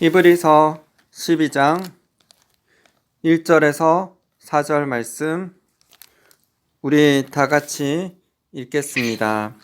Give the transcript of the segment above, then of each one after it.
히브리서 12장 1절에서 4절 말씀 우리 다 같이 읽겠습니다.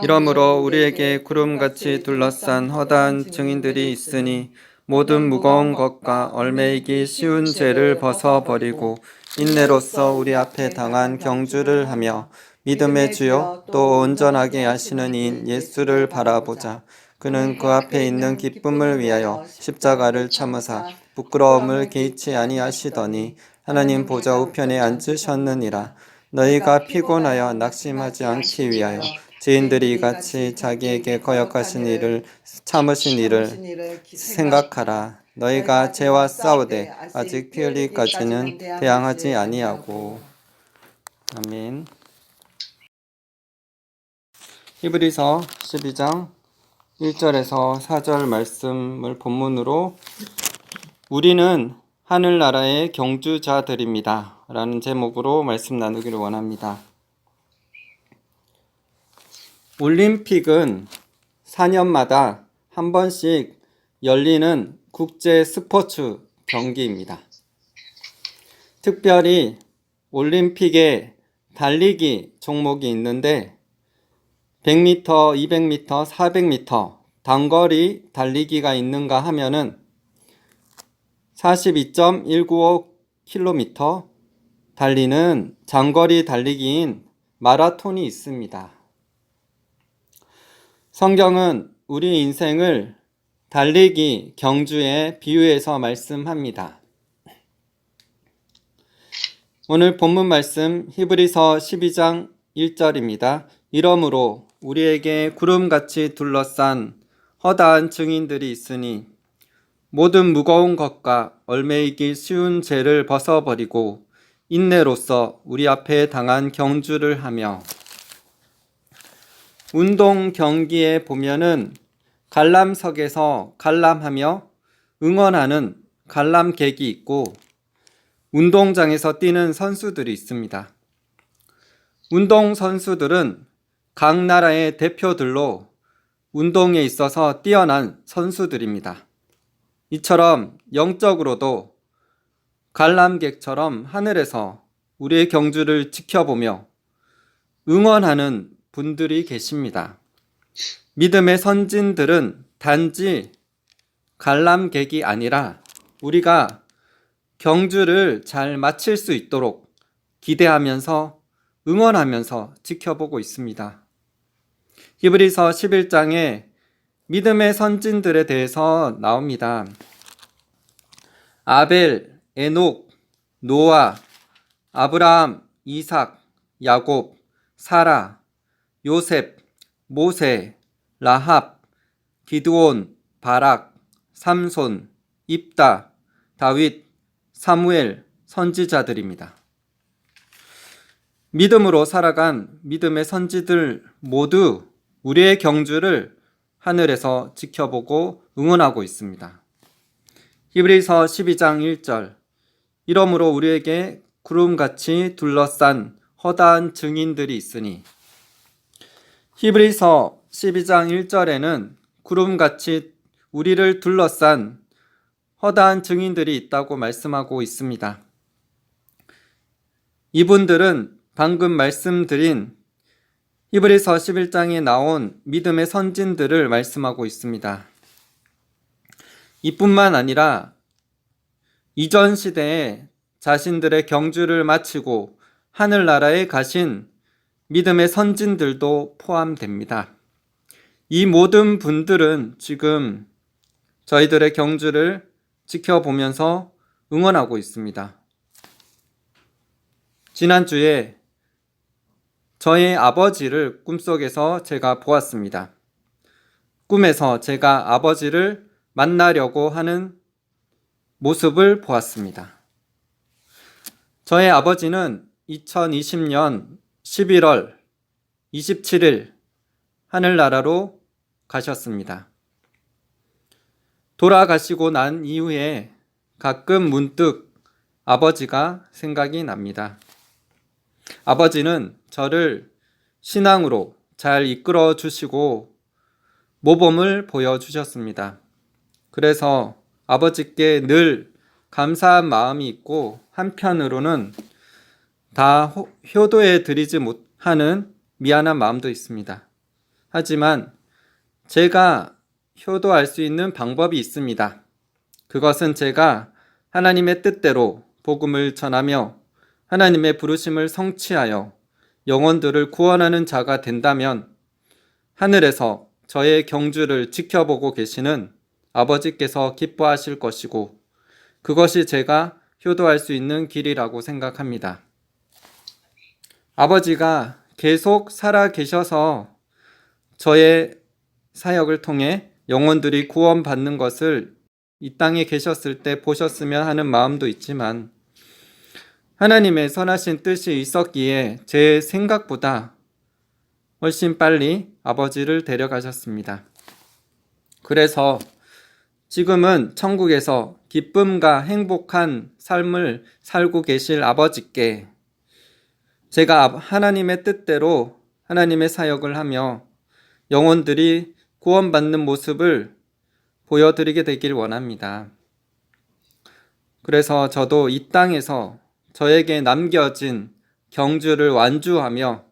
이러므로 우리에게 구름같이 둘러싼 허다한 증인들이 있으니 모든 무거운 것과 얽매이기 쉬운 죄를 벗어버리고 인내로써 우리 앞에 당한 경주를 하며 믿음의 주요 또 온전하게 하시는 이인 예수를 바라보자. 그는 그 앞에 있는 기쁨을 위하여 십자가를 참으사 부끄러움을 개의치 아니하시더니 하나님 보좌 우편에 앉으셨느니라. 너희가 피곤하여 낙심하지 않기 위하여 죄인들이 같이 자기에게 거역하신 일을 참으신 일을 생각하라. 너희가 죄와 싸우되 아직 피 흘리기까지는 대항하지 아니하고. 아멘. 히브리서 12장 1절에서 4절 말씀을 본문으로 우리는 하늘나라의 경주자들입니다 라는 제목으로 말씀 나누기를 원합니다. 올림픽은 4년마다 한 번씩 열리는 국제 스포츠 경기입니다. 특별히 올림픽에 달리기 종목이 있는데 100m, 200m, 400m 단거리 달리기가 있는가 하면은 42.195km 달리는 장거리 달리기인 마라톤이 있습니다. 성경은 우리 인생을 달리기 경주에 비유해서 말씀합니다. 오늘 본문 말씀 히브리서 12장 1절입니다. 이러므로 우리에게 구름같이 둘러싼 허다한 증인들이 있으니 모든 무거운 것과 얽매이기 쉬운 죄를 벗어버리고 인내로써 우리 앞에 당한 경주를 하며. 운동 경기에 보면은 관람석에서 관람하며 응원하는 관람객이 있고 운동장에서 뛰는 선수들이 있습니다. 운동 선수들은 각 나라의 대표들로 운동에 있어서 뛰어난 선수들입니다. 이처럼 영적으로도 관람객처럼 하늘에서 우리의 경주를 지켜보며 응원하는 분들이 계십니다. 믿음의 선진들은 단지 관람객이 아니라 우리가 경주를 잘 마칠 수 있도록 기대하면서 응원하면서 지켜보고 있습니다. 히브리서 11장에 믿음의 선진들에 대해서 나옵니다. 아벨, 에녹, 노아, 아브라함, 이삭, 야곱, 사라, 요셉, 모세, 라합, 기드온, 바락, 삼손, 입다, 다윗, 사무엘 선지자들입니다. 믿음으로 살아간 믿음의 선지들 모두 우리의 경주를 하늘에서 지켜보고 응원하고 있습니다. 히브리서 12장 1절 이러므로 우리에게 구름같이 둘러싼 허다한 증인들이 있으니. 히브리서 12장 1절에는 구름같이 우리를 둘러싼 허다한 증인들이 있다고 말씀하고 있습니다. 이분들은 방금 말씀드린 히브리서 11장에 나온 믿음의 선진들을 말씀하고 있습니다. 이뿐만 아니라 이전 시대에 자신들의 경주를 마치고 하늘나라에 가신 믿음의 선진들도 포함됩니다. 이 모든 분들은 지금 저희들의 경주를 지켜보면서 응원하고 있습니다. 지난주에 저의 아버지를 꿈속에서 제가 보았습니다. 꿈에서 제가 아버지를 만나려고 하는 모습을 보았습니다. 저의 아버지는 2020년 11월 27일 하늘나라로 가셨습니다. 돌아가시고 난 이후에 가끔 문득 아버지가 생각이 납니다. 아버지는 저를 신앙으로 잘 이끌어 주시고 모범을 보여주셨습니다. 그래서 아버지께 늘 감사한 마음이 있고 한편으로는 다 효도해 드리지 못하는 미안한 마음도 있습니다. 하지만 제가 효도할 수 있는 방법이 있습니다. 그것은 제가 하나님의 뜻대로 복음을 전하며 하나님의 부르심을 성취하여 영혼들을 구원하는 자가 된다면 하늘에서 저의 경주를 지켜보고 계시는 아버지께서 기뻐하실 것이고 그것이 제가 효도할 수 있는 길이라고 생각합니다. 아버지가 계속 살아 계셔서 저의 사역을 통해 영혼들이 구원받는 것을 이 땅에 계셨을 때 보셨으면 하는 마음도 있지만 하나님의 선하신 뜻이 있었기에 제 생각보다 훨씬 빨리 아버지를 데려가셨습니다. 그래서 지금은 천국에서 기쁨과 행복한 삶을 살고 계실 아버지께 제가 하나님의 뜻대로 하나님의 사역을 하며 영혼들이 구원받는 모습을 보여드리게 되길 원합니다. 그래서 저도 이 땅에서 저에게 남겨진 경주를 완주하며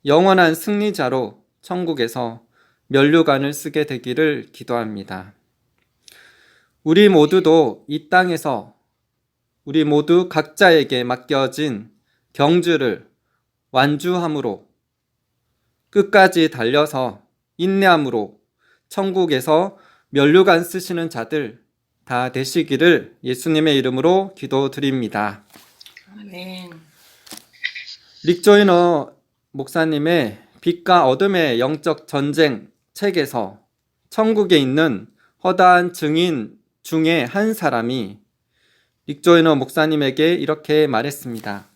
영원한 승리자로 천국에서 면류관을 쓰게 되기를 기도합니다. 우리 모두도 이 땅에서 우리 모두 각자에게 맡겨진 경주를 완주함으로 끝까지 달려서 인내함으로 천국에서 면류관 쓰시는 자들 다 되시기를 예수님의 이름으로 기도드립니다. 아멘. 릭 조이너 목사님의 빛과 어둠의 영적 전쟁 책에서 천국에 있는 허다한 증인 중에 한 사람이 릭 조이너 목사님에게 이렇게 말했습니다.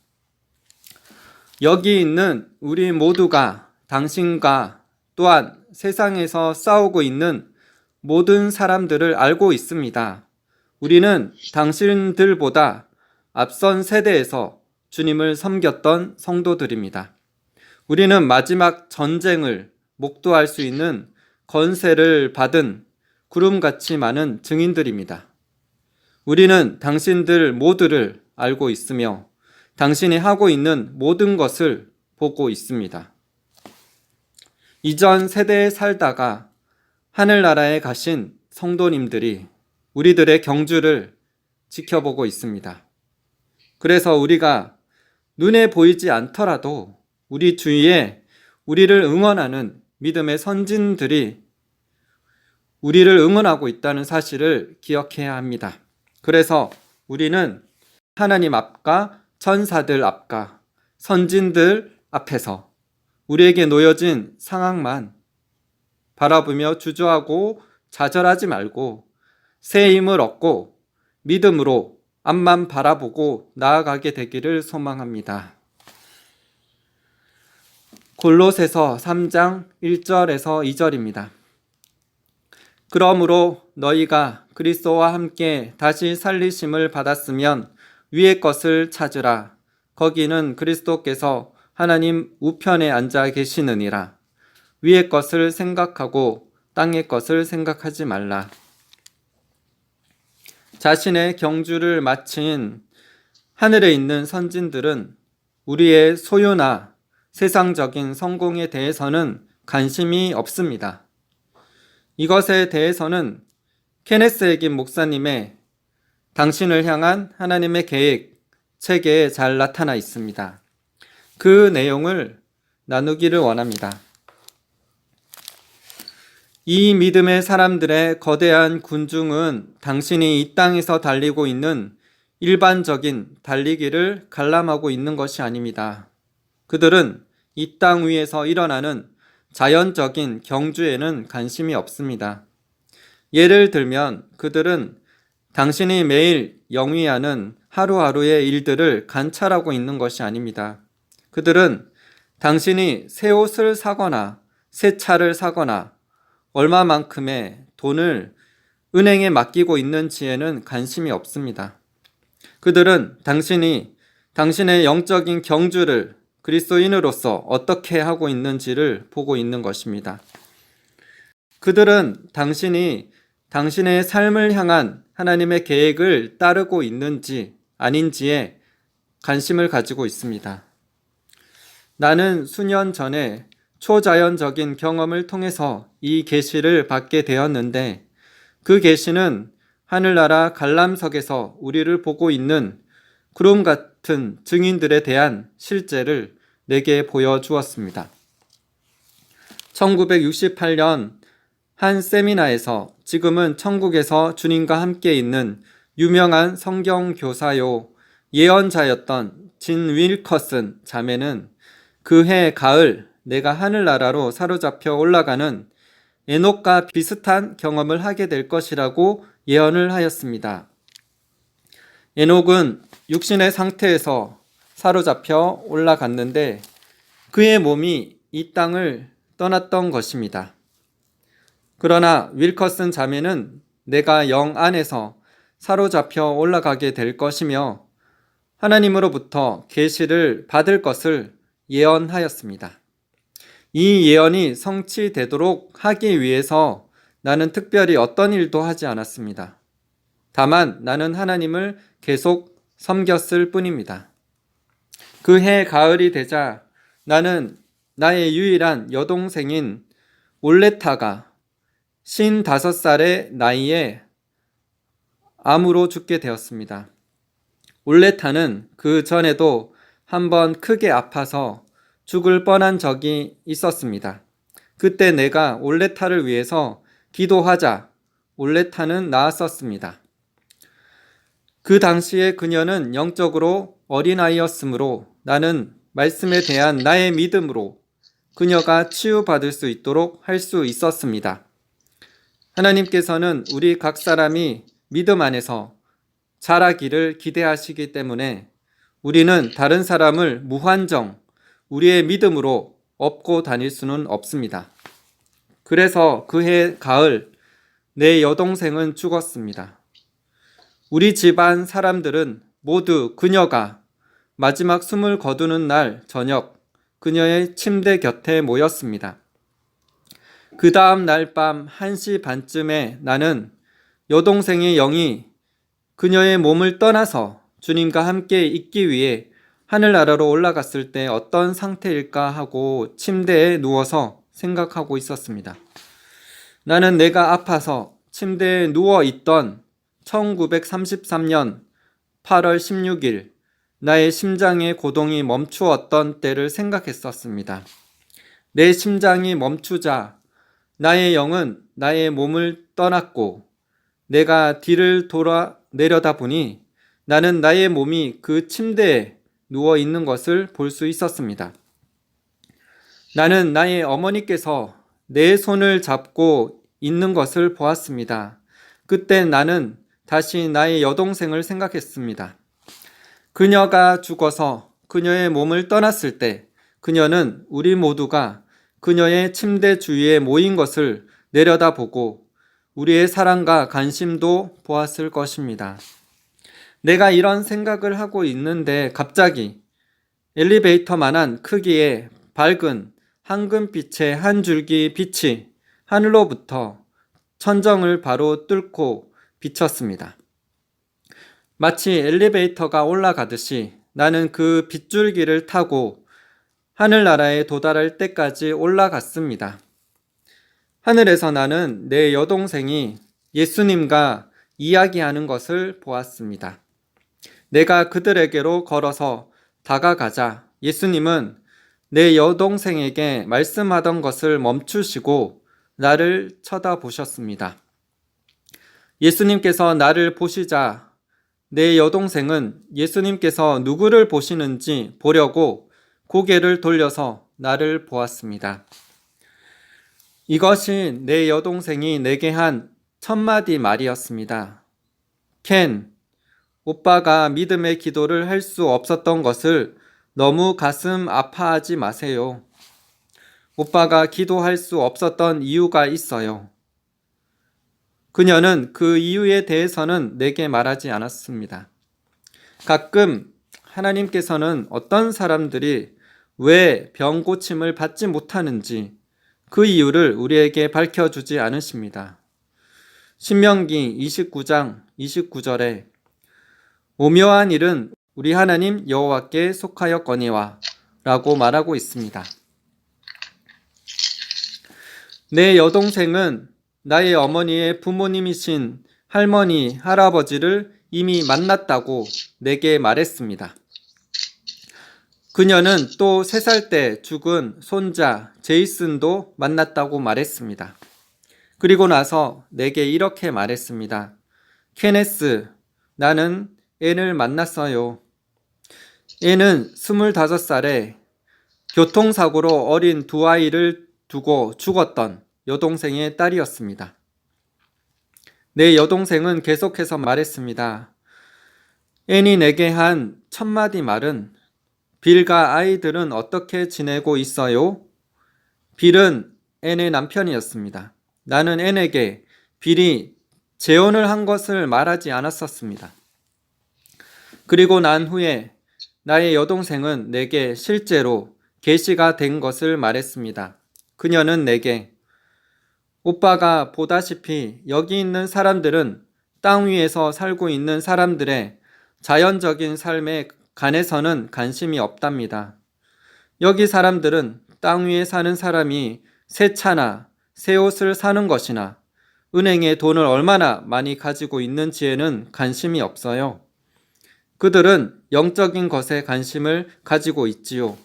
여기 있는 우리 모두가 당신과 또한 세상에서 싸우고 있는 모든 사람들을 알고 있습니다. 우리는 당신들보다 앞선 세대에서 주님을 섬겼던 성도들입니다. 우리는 마지막 전쟁을 목도할 수 있는 권세를 받은 구름같이 많은 증인들입니다. 우리는 당신들 모두를 알고 있으며 당신이 하고 있는 모든 것을 보고 있습니다. 이전 세대에 살다가 하늘나라에 가신 성도님들이 우리들의 경주를 지켜보고 있습니다. 그래서 우리가 눈에 보이지 않더라도 우리 주위에 우리를 응원하는 믿음의 선진들이 우리를 응원하고 있다는 사실을 기억해야 합니다. 그래서 우리는 하나님 앞과 천사들 앞과 선진들 앞에서 우리에게 놓여진 상황만 바라보며 주저하고 좌절하지 말고 새 힘을 얻고 믿음으로 앞만 바라보고 나아가게 되기를 소망합니다. 골로새서 3장 1절에서 2절입니다. 그러므로 너희가 그리스도와 함께 다시 살리심을 받았으면 위의 것을 찾으라. 거기는 그리스도께서 하나님 우편에 앉아 계시느니라. 위의 것을 생각하고 땅의 것을 생각하지 말라. 자신의 경주를 마친 하늘에 있는 선진들은 우리의 소유나 세상적인 성공에 대해서는 관심이 없습니다. 이것에 대해서는 케네스 해긴 목사님의 당신을 향한 하나님의 계획 책에 잘 나타나 있습니다. 그 내용을 나누기를 원합니다. 이 믿음의 사람들의 거대한 군중은 당신이 이 땅에서 달리고 있는 일반적인 달리기를 관람하고 있는 것이 아닙니다. 그들은 이 땅 위에서 일어나는 자연적인 경주에는 관심이 없습니다. 예를 들면 그들은 당신이 매일 영위하는 하루하루의 일들을 관찰하고 있는 것이 아닙니다. 그들은 당신이 새 옷을 사거나 새 차를 사거나 얼마만큼의 돈을 은행에 맡기고 있는지에는 관심이 없습니다. 그들은 당신이 당신의 영적인 경주를 그리스도인으로서 어떻게 하고 있는지를 보고 있는 것입니다. 그들은 당신이 당신의 삶을 향한 하나님의 계획을 따르고 있는지 아닌지에 관심을 가지고 있습니다. 나는 수년 전에 초자연적인 경험을 통해서 이 계시를 받게 되었는데 그 계시는 하늘나라 관람석에서 우리를 보고 있는 구름 같은 증인들에 대한 실제를 내게 보여주었습니다. 1968년 한 세미나에서 지금은 천국에서 주님과 함께 있는 유명한 성경교사요 예언자였던 진 윌커슨 자매는 그해 가을 내가 하늘나라로 사로잡혀 올라가는 에녹과 비슷한 경험을 하게 될 것이라고 예언을 하였습니다. 에녹은 육신의 상태에서 사로잡혀 올라갔는데 그의 몸이 이 땅을 떠났던 것입니다. 그러나 윌커슨 자매는 내가 영 안에서 사로잡혀 올라가게 될 것이며 하나님으로부터 계시를 받을 것을 예언하였습니다. 이 예언이 성취되도록 하기 위해서 나는 특별히 어떤 일도 하지 않았습니다. 다만 나는 하나님을 계속 섬겼을 뿐입니다. 그해 가을이 되자 나는 나의 유일한 여동생인 올레타가 55살의 나이에 암으로 죽게 되었습니다. 올레타는 그 전에도 한번 크게 아파서 죽을 뻔한 적이 있었습니다. 그때 내가 올레타를 위해서 기도하자 올레타는 나았었습니다. 그 당시에 그녀는 영적으로 어린아이였으므로 나는 말씀에 대한 나의 믿음으로 그녀가 치유받을 수 있도록 할 수 있었습니다. 하나님께서는 우리 각 사람이 믿음 안에서 자라기를 기대하시기 때문에 우리는 다른 사람을 무한정 우리의 믿음으로 업고 다닐 수는 없습니다. 그래서 그해 가을 내 여동생은 죽었습니다. 우리 집안 사람들은 모두 그녀가 마지막 숨을 거두는 날 저녁 그녀의 침대 곁에 모였습니다. 그 다음 날 밤 1시 반쯤에 나는 여동생의 영이 그녀의 몸을 떠나서 주님과 함께 있기 위해 하늘나라로 올라갔을 때 어떤 상태일까 하고 침대에 누워서 생각하고 있었습니다. 나는 내가 아파서 침대에 누워 있던 1933년 8월 16일 나의 심장의 고동이 멈추었던 때를 생각했었습니다. 내 심장이 멈추자 나의 영은 나의 몸을 떠났고 내가 뒤를 돌아 내려다 보니 나는 나의 몸이 그 침대에 누워 있는 것을 볼 수 있었습니다. 나는 나의 어머니께서 내 손을 잡고 있는 것을 보았습니다. 그때 나는 다시 나의 여동생을 생각했습니다. 그녀가 죽어서 그녀의 몸을 떠났을 때 그녀는 우리 모두가 그녀의 침대 주위에 모인 것을 내려다보고 우리의 사랑과 관심도 보았을 것입니다. 내가 이런 생각을 하고 있는데 갑자기 엘리베이터만한 크기의 밝은 황금빛의 한 줄기 빛이 하늘로부터 천정을 바로 뚫고 비쳤습니다. 마치 엘리베이터가 올라가듯이 나는 그 빗줄기를 타고 하늘나라에 도달할 때까지 올라갔습니다. 하늘에서 나는 내 여동생이 예수님과 이야기하는 것을 보았습니다. 내가 그들에게로 걸어서 다가가자 예수님은 내 여동생에게 말씀하던 것을 멈추시고 나를 쳐다보셨습니다. 예수님께서 나를 보시자 내 여동생은 예수님께서 누구를 보시는지 보려고 고개를 돌려서 나를 보았습니다. 이것이 내 여동생이 내게 한 첫마디 말이었습니다. 켄, 오빠가 믿음의 기도를 할 수 없었던 것을 너무 가슴 아파하지 마세요. 오빠가 기도할 수 없었던 이유가 있어요. 그녀는 그 이유에 대해서는 내게 말하지 않았습니다. 가끔 하나님께서는 어떤 사람들이 왜 병 고침을 받지 못하는지 그 이유를 우리에게 밝혀주지 않으십니다. 신명기 29장 29절에 오묘한 일은 우리 하나님 여호와께 속하였거니와 라고 말하고 있습니다. 내 여동생은 나의 어머니의 부모님이신 할머니, 할아버지를 이미 만났다고 내게 말했습니다. 그녀는 또 3살 때 죽은 손자 제이슨도 만났다고 말했습니다. 그리고 나서 내게 이렇게 말했습니다. 케네스, 나는 앤을 만났어요. 앤은 25살에 교통사고로 어린 2아이를 두고 죽었던 여동생의 딸이었습니다. 내 여동생은 계속해서 말했습니다. 앤이 내게 한 1000마디 말은 빌과 아이들은 어떻게 지내고 있어요? 빌은 앤의 남편이었습니다. 나는 앤에게 빌이 재혼을 한 것을 말하지 않았었습니다. 그리고 난 후에 나의 여동생은 내게 실제로 계시가 된 것을 말했습니다. 그녀는 내게 오빠가 보다시피 여기 있는 사람들은 땅 위에서 살고 있는 사람들의 자연적인 삶에 관해서는 관심이 없답니다. 여기 사람들은 땅 위에 사는 사람이 새 차나 새 옷을 사는 것이나 은행에 돈을 얼마나 많이 가지고 있는지에는 관심이 없어요. 그들은 영적인 것에 관심을 가지고 있지요.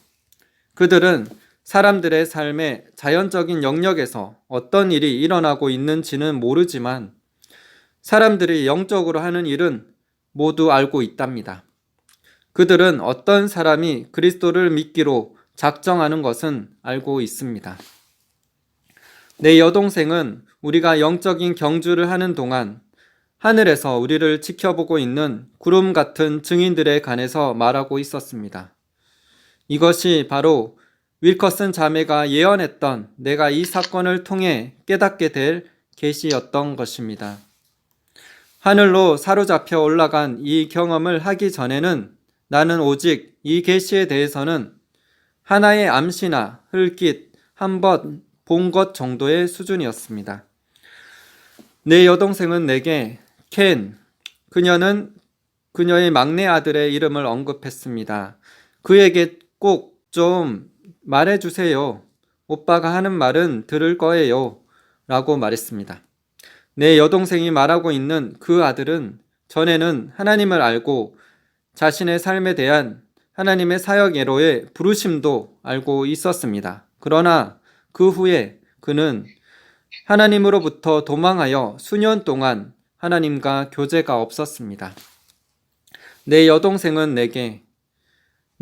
그들은 사람들의 삶의 자연적인 영역에서 어떤 일이 일어나고 있는지는 모르지만 사람들이 영적으로 하는 일은 모두 알고 있답니다. 그들은 어떤 사람이 그리스도를 믿기로 작정하는 것은 알고 있습니다. 내 여동생은 우리가 영적인 경주를 하는 동안 하늘에서 우리를 지켜보고 있는 구름 같은 증인들에 관해서 말하고 있었습니다. 이것이 바로 윌커슨 자매가 예언했던 내가 이 사건을 통해 깨닫게 될 계시였던 것입니다. 하늘로 사로잡혀 올라간 이 경험을 하기 전에는 나는 오직 이 계시에 대해서는 하나의 암시나 흘깃 한번 본 것 정도의 수준이었습니다. 내 여동생은 내게 켄, 그녀는 그녀의 막내 아들의 이름을 언급했습니다. 그에게 꼭 좀 말해주세요. 오빠가 하는 말은 들을 거예요. 라고 말했습니다. 내 여동생이 말하고 있는 그 아들은 전에는 하나님을 알고 자신의 삶에 대한 하나님의 사역예로의 부르심도 알고 있었습니다. 그러나 그 후에 그는 하나님으로부터 도망하여 수년 동안 하나님과 교제가 없었습니다. 내 여동생은 내게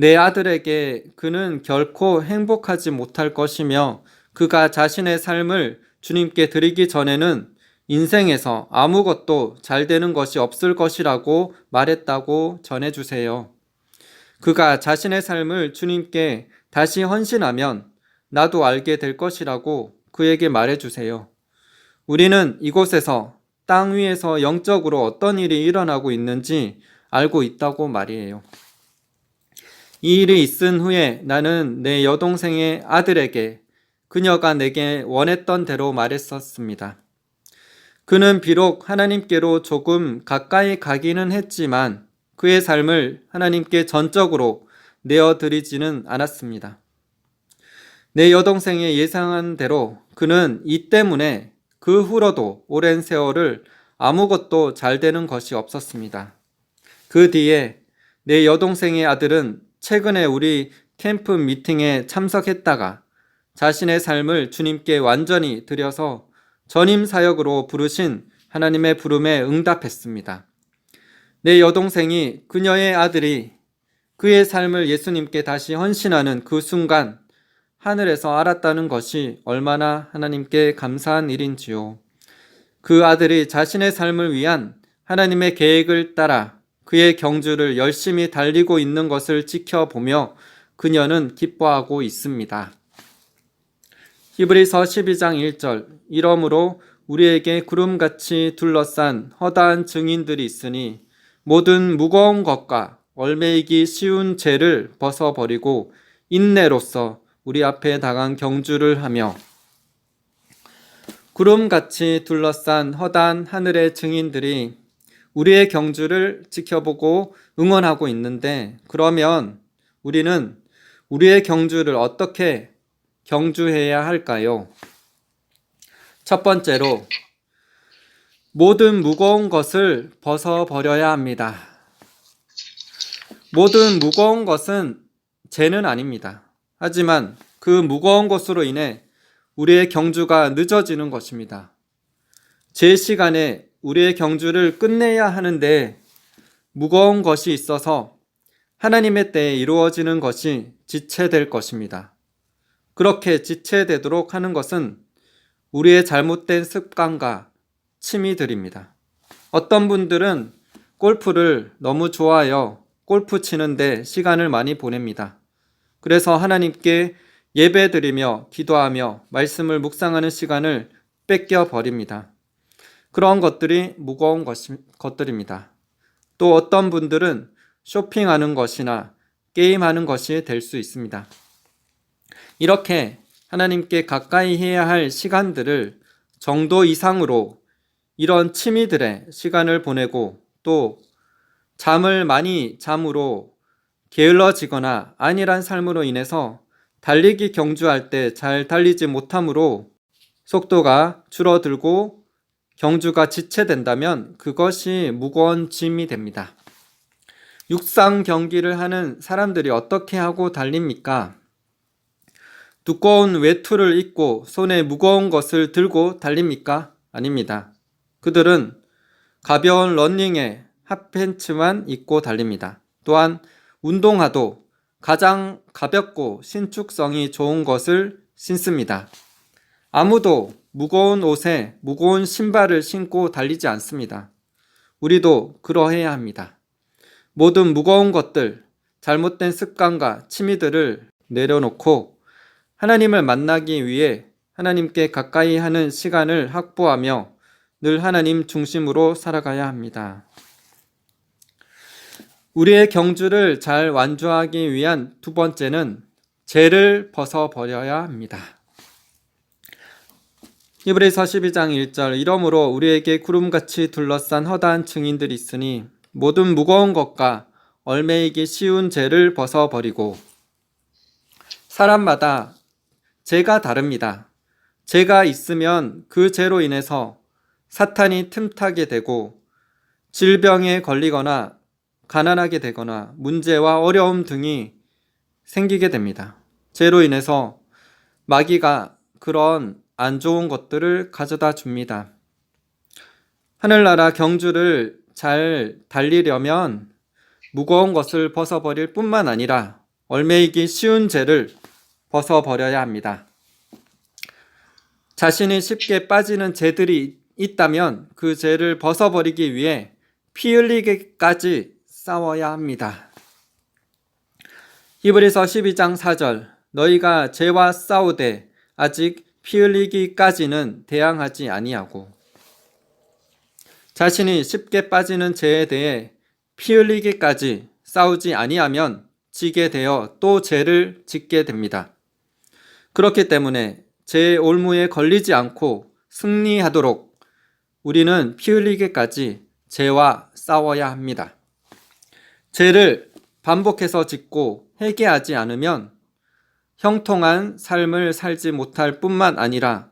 내 아들에게 그는 결코 행복하지 못할 것이며 그가 자신의 삶을 주님께 드리기 전에는 인생에서 아무것도 잘 되는 것이 없을 것이라고 말했다고 전해주세요. 그가 자신의 삶을 주님께 다시 헌신하면 나도 알게 될 것이라고 그에게 말해주세요. 우리는 이곳에서 땅 위에서 영적으로 어떤 일이 일어나고 있는지 알고 있다고 말이에요. 이 일이 있은 후에 나는 내 여동생의 아들에게 그녀가 내게 원했던 대로 말했었습니다. 그는 비록 하나님께로 조금 가까이 가기는 했지만 그의 삶을 하나님께 전적으로 내어드리지는 않았습니다. 내 여동생의 예상한 대로 그는 이 때문에 그 후로도 오랜 세월을 아무것도 잘 되는 것이 없었습니다. 그 뒤에 내 여동생의 아들은 최근에 우리 캠프 미팅에 참석했다가 자신의 삶을 주님께 완전히 드려서 전임 사역으로 부르신 하나님의 부름에 응답했습니다. 내 여동생이 그녀의 아들이 그의 삶을 예수님께 다시 헌신하는 그 순간 하늘에서 알았다는 것이 얼마나 하나님께 감사한 일인지요. 그 아들이 자신의 삶을 위한 하나님의 계획을 따라 그의 경주를 열심히 달리고 있는 것을 지켜보며 그녀는 기뻐하고 있습니다. 히브리서 12장 1절 이러므로 우리에게 구름같이 둘러싼 허다한 증인들이 있으니 모든 무거운 것과 얼매이기 쉬운 죄를 벗어버리고 인내로써 우리 앞에 당한 경주를 하며 구름같이 둘러싼 허다한 하늘의 증인들이 우리의 경주를 지켜보고 응원하고 있는데, 그러면 우리는 우리의 경주를 어떻게 경주해야 할까요? 첫 번째로, 모든 무거운 것을 벗어버려야 합니다. 모든 무거운 것은 죄는 아닙니다. 하지만 그 무거운 것으로 인해 우리의 경주가 늦어지는 것입니다. 제 시간에 우리의 경주를 끝내야 하는데 무거운 것이 있어서 하나님의 때에 이루어지는 것이 지체될 것입니다. 그렇게 지체되도록 하는 것은 우리의 잘못된 습관과 취미들입니다. 어떤 분들은 골프를 너무 좋아하여 골프 치는데 시간을 많이 보냅니다. 그래서 하나님께 예배드리며 기도하며 말씀을 묵상하는 시간을 뺏겨 버립니다. 그런 것들이 무거운 것들입니다. 또 어떤 분들은 쇼핑하는 것이나 게임하는 것이 될 수 있습니다. 이렇게 하나님께 가까이 해야 할 시간들을 정도 이상으로 이런 취미들에 시간을 보내고, 또 잠을 많이 잠으로 게을러지거나 안일한 삶으로 인해서 달리기 경주할 때 잘 달리지 못함으로 속도가 줄어들고 경주가 지체된다면 그것이 무거운 짐이 됩니다. 육상 경기를 하는 사람들이 어떻게 하고 달립니까? 두꺼운 외투를 입고 손에 무거운 것을 들고 달립니까? 아닙니다. 그들은 가벼운 러닝에 핫팬츠만 입고 달립니다. 또한 운동화도 가장 가볍고 신축성이 좋은 것을 신습니다. 아무도 무거운 옷에 무거운 신발을 신고 달리지 않습니다. 우리도 그러해야 합니다. 모든 무거운 것들, 잘못된 습관과 취미들을 내려놓고 하나님을 만나기 위해 하나님께 가까이 하는 시간을 확보하며 늘 하나님 중심으로 살아가야 합니다. 우리의 경주를 잘 완주하기 위한 두 번째는 죄를 벗어버려야 합니다. 히브리서 12장 1절, 이러므로 우리에게 구름같이 둘러싼 허다한 증인들이 있으니 모든 무거운 것과 얽매이기 쉬운 죄를 벗어버리고. 사람마다 죄가 다릅니다. 죄가 있으면 그 죄로 인해서 사탄이 틈타게 되고 질병에 걸리거나 가난하게 되거나 문제와 어려움 등이 생기게 됩니다. 죄로 인해서 마귀가 그런 안 좋은 것들을 가져다 줍니다. 하늘나라 경주를 잘 달리려면 무거운 것을 벗어버릴 뿐만 아니라 얽매이기 쉬운 죄를 벗어버려야 합니다. 자신이 쉽게 빠지는 죄들이 있다면 그 죄를 벗어버리기 위해 피 흘리기까지 싸워야 합니다. 히브리서 12장 4절, 너희가 죄와 싸우되 아직 피 흘리기까지는 대항하지 아니하고. 자신이 쉽게 빠지는 죄에 대해 피 흘리기까지 싸우지 아니하면 지게 되어 또 죄를 짓게 됩니다. 그렇기 때문에 죄의 올무에 걸리지 않고 승리하도록 우리는 피 흘리기까지 죄와 싸워야 합니다. 죄를 반복해서 짓고 회개하지 않으면 형통한 삶을 살지 못할 뿐만 아니라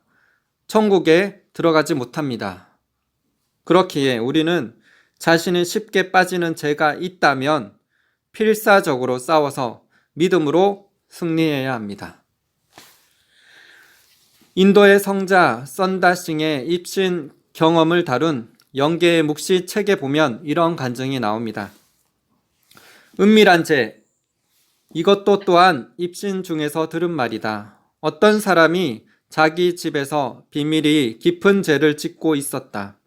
천국에 들어가지 못합니다. 그렇기에 우리는 자신이 쉽게 빠지는 죄가 있다면 필사적으로 싸워서 믿음으로 승리해야 합니다. 인도의 성자 썬다싱의 입신 경험을 다룬 영계의 묵시 책에 보면 이런 간증이 나옵니다. 은밀한 죄, 이것도 또한 입신 중에서 들은 말이다. 어떤 사람이 자기 집에서 비밀이 깊은 죄를 짓고 있었다.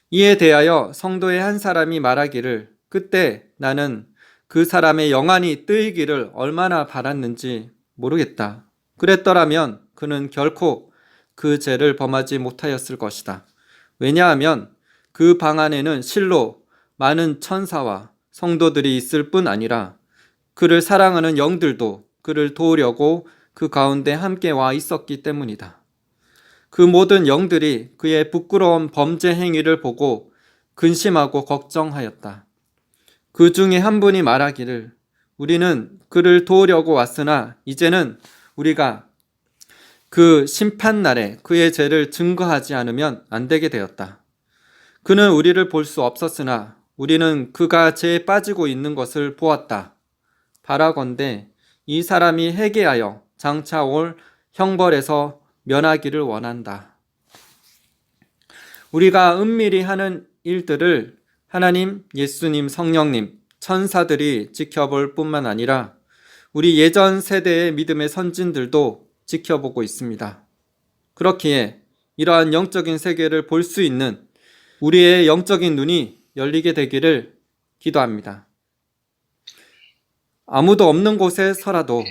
이에 대하여 성도의 한 사람이 말하기를, 그때 나는 그 사람의 영안이 뜨이기를 얼마나 바랐는지 모르겠다. 그랬더라면 그는 결코 그 죄를 범하지 못하였을 것이다. 왜냐하면 그 방 안에는 실로 많은 천사와 성도들이 있을 뿐 아니라 그를 사랑하는 영들도 그를 도우려고 그 가운데 함께 와 있었기 때문이다. 그 모든 영들이 그의 부끄러운 범죄 행위를 보고 근심하고 걱정하였다. 그 중에 한 분이 말하기를 우리는 그를 도우려고 왔으나 이제는 우리가 그 심판날에 그의 죄를 증거하지 않으면 안 되게 되었다. 그는 우리를 볼 수 없었으나 우리는 그가 죄에 빠지고 있는 것을 보았다. 바라건대 이 사람이 회개하여 장차 올 형벌에서 면하기를 원한다. 우리가 은밀히 하는 일들을 하나님, 예수님, 성령님, 천사들이 지켜볼 뿐만 아니라 우리 예전 세대의 믿음의 선진들도 지켜보고 있습니다. 그렇기에 이러한 영적인 세계를 볼 수 있는 우리의 영적인 눈이 열리게 되기를 기도합니다. 아무도 없는 곳에서라도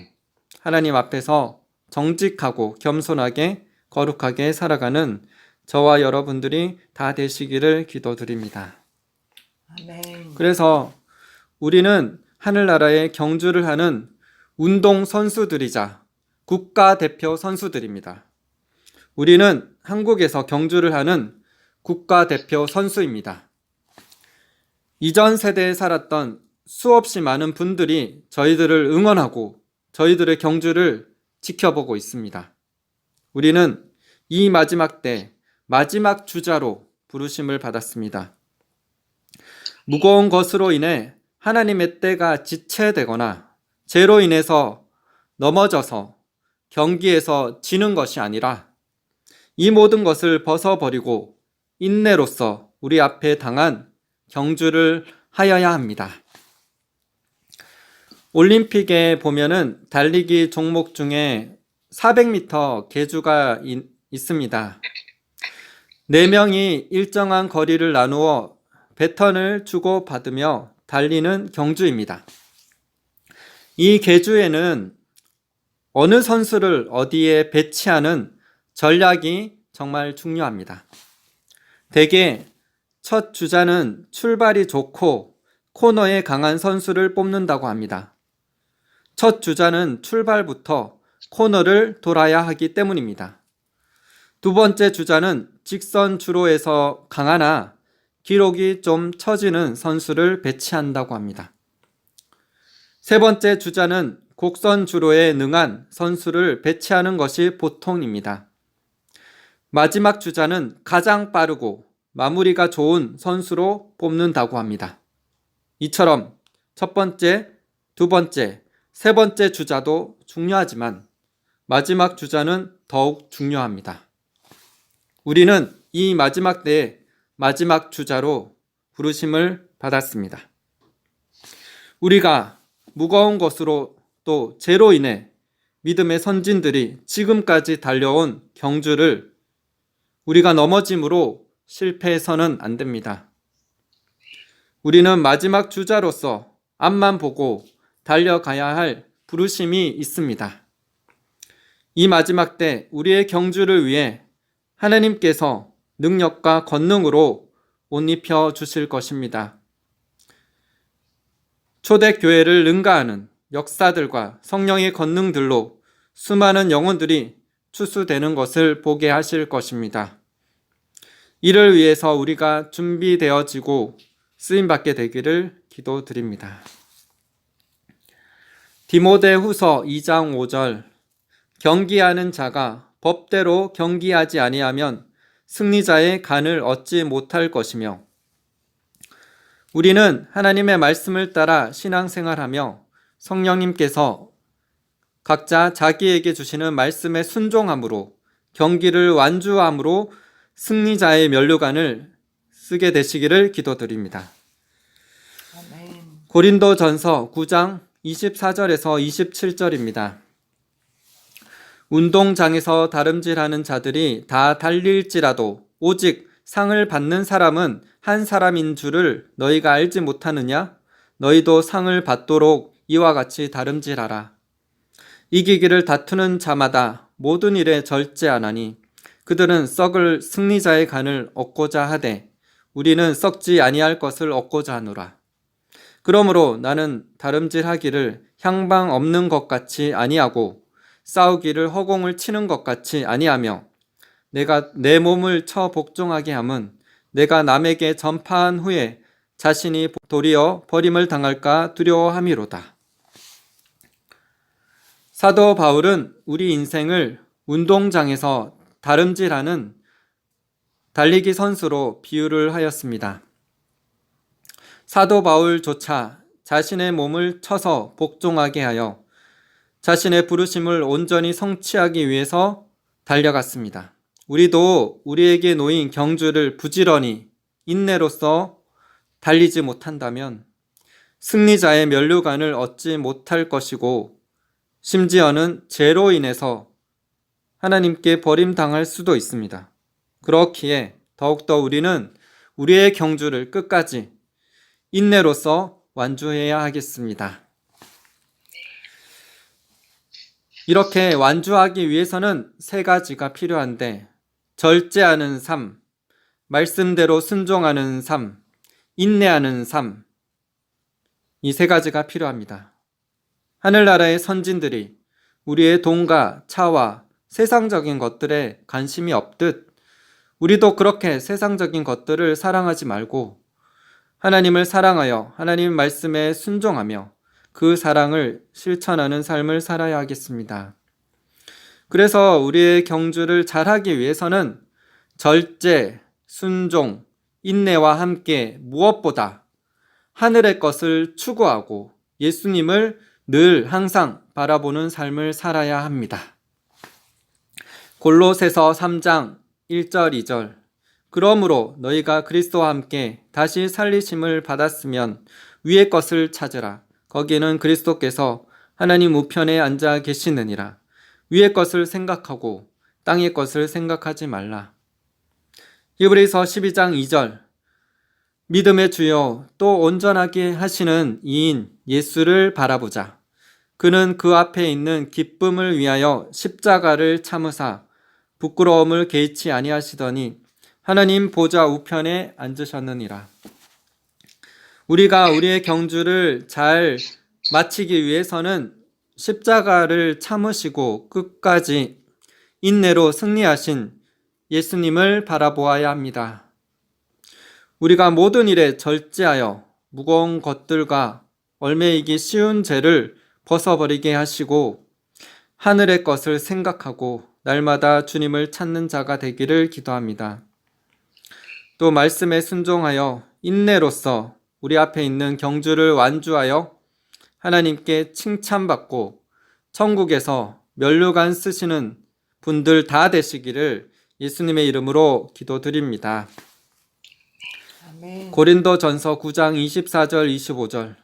하나님 앞에서 정직하고 겸손하게 거룩하게 살아가는 저와 여러분들이 다 되시기를 기도드립니다. 아멘. 그래서 우리는 하늘나라에 경주를 하는 운동 선수들이자 국가대표 선수들입니다. 우리는 한국에서 경주를 하는 국가대표 선수입니다. 이전 세대에 살았던 수없이 많은 분들이 저희들을 응원하고 저희들의 경주를 지켜보고 있습니다. 우리는 이 마지막 때 마지막 주자로 부르심을 받았습니다. 무거운 것으로 인해 하나님의 때가 지체되거나 죄로 인해서 넘어져서 경기에서 지는 것이 아니라 이 모든 것을 벗어버리고 인내로서 우리 앞에 당한 경주를 하여야 합니다. 올림픽에 보면은 달리기 종목 중에 400m 계주가 있습니다. 4명이 일정한 거리를 나누어 배턴을 주고받으며 달리는 경주입니다. 이 계주에는 어느 선수를 어디에 배치하는 전략이 정말 중요합니다. 대개 첫 주자는 출발이 좋고 코너에 강한 선수를 뽑는다고 합니다. 첫 주자는 출발부터 코너를 돌아야 하기 때문입니다. 두 번째 주자는 직선 주로에서 강하나 기록이 좀 처지는 선수를 배치한다고 합니다. 세 번째 주자는 곡선 주로에 능한 선수를 배치하는 것이 보통입니다. 마지막 주자는 가장 빠르고 마무리가 좋은 선수로 뽑는다고 합니다. 이처럼 첫 번째, 두 번째, 세 번째 주자도 중요하지만 마지막 주자는 더욱 중요합니다. 우리는 이 마지막 때에 마지막 주자로 부르심을 받았습니다. 우리가 무거운 것으로 또 죄로 인해 믿음의 선진들이 지금까지 달려온 경주를 우리가 넘어짐으로 실패해서는 안 됩니다. 우리는 마지막 주자로서 앞만 보고 달려가야 할 부르심이 있습니다. 이 마지막 때 우리의 경주를 위해 하나님께서 능력과 권능으로 옷 입혀 주실 것입니다. 초대교회를 능가하는 역사들과 성령의 권능들로 수많은 영혼들이 추수되는 것을 보게 하실 것입니다. 이를 위해서 우리가 준비되어지고 쓰임받게 되기를 기도드립니다. 디모데후서 2장 5절 경기하는 자가 법대로 경기하지 아니하면 승리자의 간을 얻지 못할 것이며 우리는 하나님의 말씀을 따라 신앙생활하며 성령님께서 각자 자기에게 주시는 말씀에 순종함으로 경기를 완주함으로 승리자의 면류관을 쓰게 되시기를 기도드립니다. 아멘. 고린도전서 9장 24절에서 27절입니다. 운동장에서 다름질하는 자들이 다 달릴지라도 오직 상을 받는 사람은 한 사람인 줄을 너희가 알지 못하느냐? 너희도 상을 받도록 이와 같이 다름질하라. 이기기를 다투는 자마다 모든 일에 절제하나니 그들은 썩을 승리자의 간을 얻고자 하되 우리는 썩지 아니할 것을 얻고자 하노라. 그러므로 나는 다름질하기를 향방 없는 것 같이 아니하고 싸우기를 허공을 치는 것 같이 아니하며 내가 내 몸을 쳐 복종하게 함은 내가 남에게 전파한 후에 자신이 도리어 버림을 당할까 두려워함이로다. 사도 바울은 우리 인생을 운동장에서 다름질하는 달리기 선수로 비유를 하였습니다. 사도 바울조차 자신의 몸을 쳐서 복종하게 하여 자신의 부르심을 온전히 성취하기 위해서 달려갔습니다. 우리도 우리에게 놓인 경주를 부지런히 인내로써 달리지 못한다면 승리자의 면류관을 얻지 못할 것이고 심지어는 죄로 인해서 하나님께 버림당할 수도 있습니다. 그렇기에 더욱더 우리는 우리의 경주를 끝까지 인내로써 완주해야 하겠습니다. 이렇게 완주하기 위해서는 세 가지가 필요한데 절제하는 삶, 말씀대로 순종하는 삶, 인내하는 삶, 이 세 가지가 필요합니다. 하늘나라의 선진들이 우리의 돈과 차와 세상적인 것들에 관심이 없듯 우리도 그렇게 세상적인 것들을 사랑하지 말고 하나님을 사랑하여 하나님 말씀에 순종하며 그 사랑을 실천하는 삶을 살아야 하겠습니다. 그래서 우리의 경주를 잘하기 위해서는 절제, 순종, 인내와 함께 무엇보다 하늘의 것을 추구하고 예수님을 늘 항상 바라보는 삶을 살아야 합니다. 골로새서 3장 1절 2절 그러므로 너희가 그리스도와 함께 다시 살리심을 받았으면 위의 것을 찾으라. 거기는 그리스도께서 하나님 우편에 앉아 계시느니라. 위의 것을 생각하고 땅의 것을 생각하지 말라. 히브리서 12장 2절 믿음의 주요 또 온전하게 하시는 이인 예수를 바라보자. 그는 그 앞에 있는 기쁨을 위하여 십자가를 참으사 부끄러움을 개의치 아니하시더니 하나님 보좌 우편에 앉으셨느니라. 우리가 우리의 경주를 잘 마치기 위해서는 십자가를 참으시고 끝까지 인내로 승리하신 예수님을 바라보아야 합니다. 우리가 모든 일에 절제하여 무거운 것들과 얽매이기 쉬운 죄를 벗어버리게 하시고 하늘의 것을 생각하고 날마다 주님을 찾는 자가 되기를 기도합니다. 또 말씀에 순종하여 인내로써 우리 앞에 있는 경주를 완주하여 하나님께 칭찬받고 천국에서 면류관 쓰시는 분들 다 되시기를 예수님의 이름으로 기도드립니다. 아멘. 고린도전서 9장 24절 25절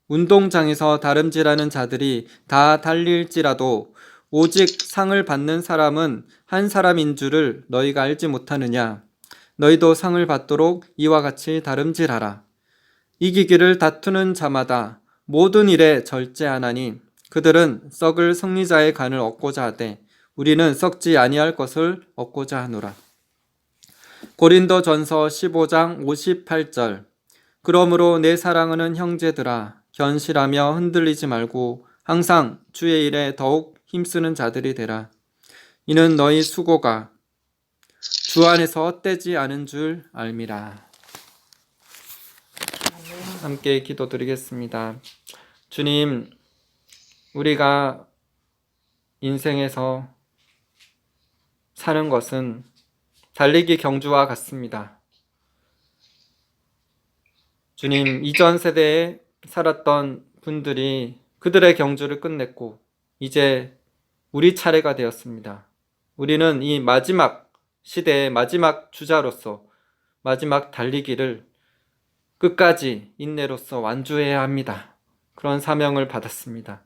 운동장에서 다름질하는 자들이 다 달릴지라도 오직 상을 받는 사람은 한 사람인 줄을 너희가 알지 못하느냐. 너희도 상을 받도록 이와 같이 다름질하라. 이기기를 다투는 자마다 모든 일에 절제하나니 그들은 썩을 승리자의 간을 얻고자 하되 우리는 썩지 아니할 것을 얻고자 하노라. 고린도전서 15장 58절 그러므로 내 사랑하는 형제들아 견실하며 흔들리지 말고 항상 주의 일에 더욱 힘쓰는 자들이 되라. 이는 너희 수고가 주 안에서 헛되지 않은 줄 알미라. 함께 기도드리겠습니다. 주님, 우리가 인생에서 사는 것은 달리기 경주와 같습니다. 주님, 이전 세대에 살았던 분들이 그들의 경주를 끝냈고 이제 우리 차례가 되었습니다. 우리는 이 마지막 시대의 마지막 주자로서 마지막 달리기를 끝까지 인내로서 완주해야 합니다. 그런 사명을 받았습니다.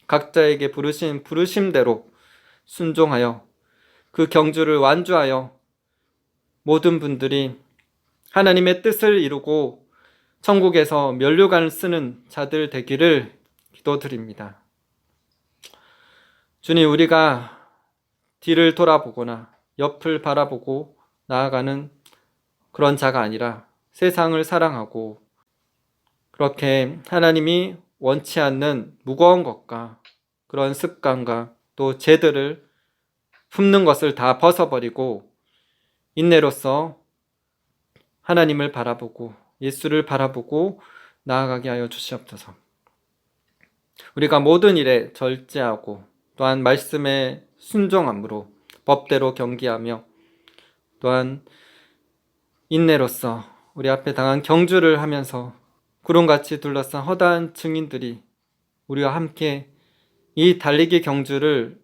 각자에게 부르신 부르심대로 순종하여 그 경주를 완주하여 모든 분들이 하나님의 뜻을 이루고 천국에서 면류관을 쓰는 자들 되기를 기도드립니다. 주님, 우리가 뒤를 돌아보거나 옆을 바라보고 나아가는 그런 자가 아니라 세상을 사랑하고 그렇게 하나님이 원치 않는 무거운 것과 그런 습관과 또 죄들을 품는 것을 다 벗어버리고 인내로서 하나님을 바라보고 예수를 바라보고 나아가게 하여 주시옵소서. 우리가 모든 일에 절제하고 또한 말씀에 순종함으로 법대로 경계하며 또한 인내로서 우리 앞에 당한 경주를 하면서 구름같이 둘러싼 허다한 증인들이 우리와 함께 이 달리기 경주를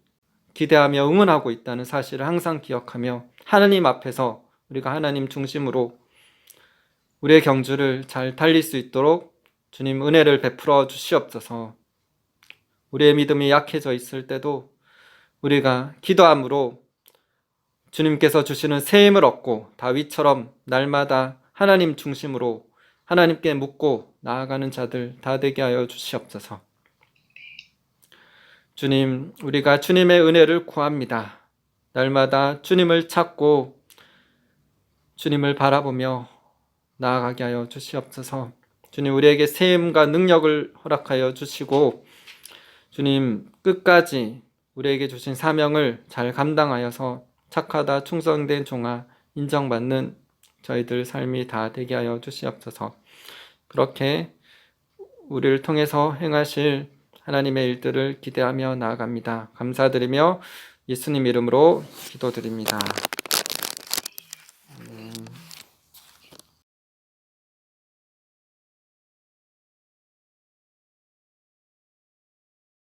기대하며 응원하고 있다는 사실을 항상 기억하며 하나님 앞에서 우리가 하나님 중심으로 우리의 경주를 잘 달릴 수 있도록 주님 은혜를 베풀어 주시옵소서. 우리의 믿음이 약해져 있을 때도 우리가 기도함으로 주님께서 주시는 새 힘을 얻고 다윗처럼 날마다 하나님 중심으로 하나님께 묻고 나아가는 자들 다 되게 하여 주시옵소서. 주님, 우리가 주님의 은혜를 구합니다. 날마다 주님을 찾고 주님을 바라보며 나아가게 하여 주시옵소서. 주님, 우리에게 새 힘과 능력을 허락하여 주시고 주님, 끝까지 우리에게 주신 사명을 잘 감당하여서 착하다 충성된 종아 인정받는 저희들 삶이 다 되게 하여 주시옵소서. 그렇게 우리를 통해서 행하실 하나님의 일들을 기대하며 나아갑니다. 감사드리며 예수님 이름으로 기도드립니다.